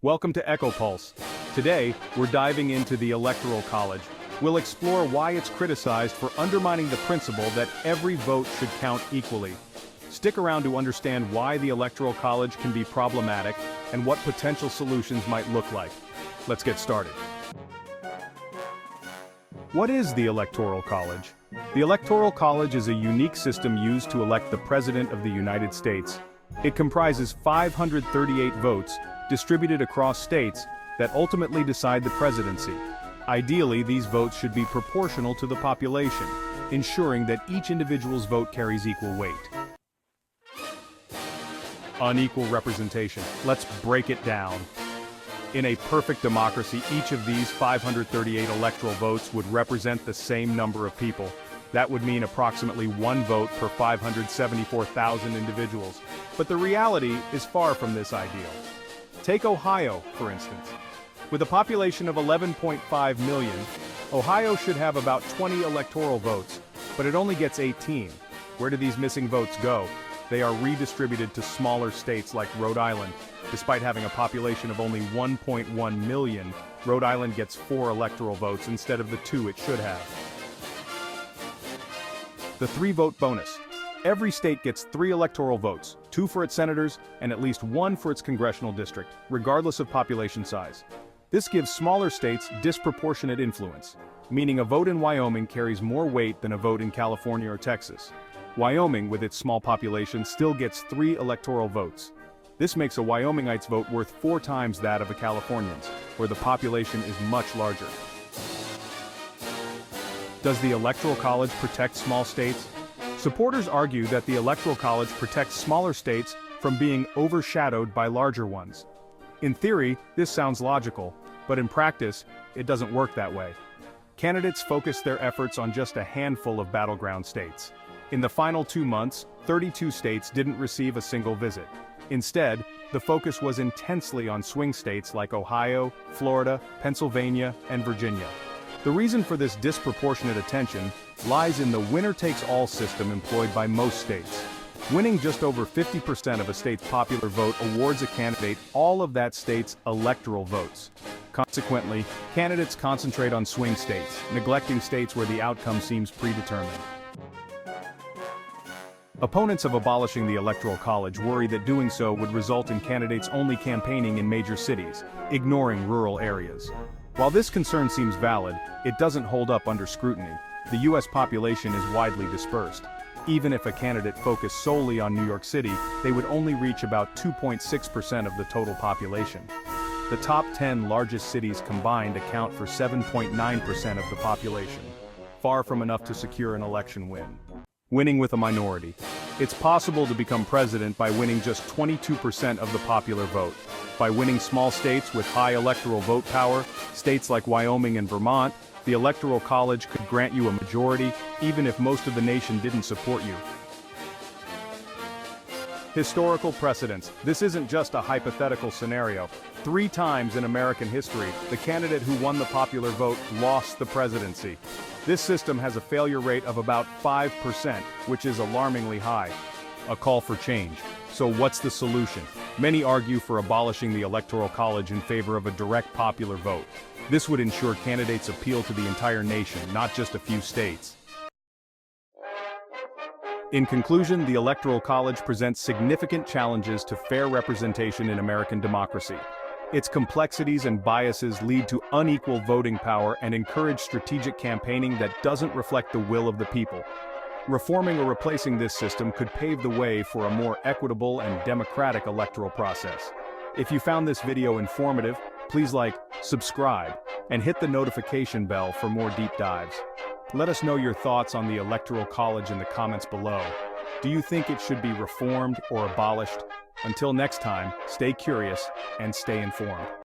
Welcome to Echo Pulse. Today, we're diving into the Electoral College. We'll explore why it's criticized for undermining the principle that every vote should count equally. Stick around to understand why the Electoral College can be problematic and what potential solutions might look like. Let's get started. What is the Electoral College? The Electoral College is a unique system used to elect the President of the United States. It comprises 538 votes, distributed across states, that ultimately decide the presidency. Ideally, these votes should be proportional to the population, ensuring that each individual's vote carries equal weight. Unequal representation. Let's break it down. In a perfect democracy, each of these 538 electoral votes would represent the same number of people. That would mean approximately one vote per 574,000 individuals. But the reality is far from this ideal. Take Ohio, for instance. With a population of 11.5 million, Ohio should have about 20 electoral votes, but it only gets 18. Where do these missing votes go? They are redistributed to smaller states like Rhode Island. Despite having a population of only 1.1 million, Rhode Island gets 4 electoral votes instead of the 2 it should have. The 3-vote bonus. Every state gets 3 electoral votes, 2 for its senators and at least 1 for its congressional district, regardless of population size. This gives smaller states disproportionate influence, meaning a vote in Wyoming carries more weight than a vote in California or Texas. Wyoming, with its small population, still gets 3 electoral votes. This makes a Wyomingite's vote worth 4 times that of a Californian's, where the population is much larger. Does the Electoral College protect small states? Supporters argue that the Electoral College protects smaller states from being overshadowed by larger ones. In theory, this sounds logical, but in practice, it doesn't work that way. Candidates focus their efforts on just a handful of battleground states. In the final 2 months, 32 states didn't receive a single visit. Instead, the focus was intensely on swing states like Ohio, Florida, Pennsylvania, and Virginia. The reason for this disproportionate attention lies in the winner-takes-all system employed by most states. Winning just over 50% of a state's popular vote awards a candidate all of that state's electoral votes. Consequently, candidates concentrate on swing states, neglecting states where the outcome seems predetermined. Opponents of abolishing the Electoral College worry that doing so would result in candidates only campaigning in major cities, ignoring rural areas. While this concern seems valid, it doesn't hold up under scrutiny. The U.S. population is widely dispersed. Even if a candidate focused solely on New York City, they would only reach about 2.6% of the total population. The top 10 largest cities combined account for 7.9% of the population, far from enough to secure an election win. Winning with a minority. It's possible to become president by winning just 22% of the popular vote. By winning small states with high electoral vote power, states like Wyoming and Vermont, the Electoral College could grant you a majority, even if most of the nation didn't support you. Historical precedents. This isn't just a hypothetical scenario. 3 times in American history, the candidate who won the popular vote lost the presidency. This system has a failure rate of about 5%, which is alarmingly high. A call for change. So what's the solution? Many argue for abolishing the Electoral College in favor of a direct popular vote. This would ensure candidates appeal to the entire nation, not just a few states. In conclusion, the Electoral College presents significant challenges to fair representation in American democracy. Its complexities and biases lead to unequal voting power and encourage strategic campaigning that doesn't reflect the will of the people. Reforming or replacing this system could pave the way for a more equitable and democratic electoral process. If you found this video informative, please like, subscribe, and hit the notification bell for more deep dives. Let us know your thoughts on the Electoral College in the comments below. Do you think it should be reformed or abolished? Until next time, stay curious and stay informed.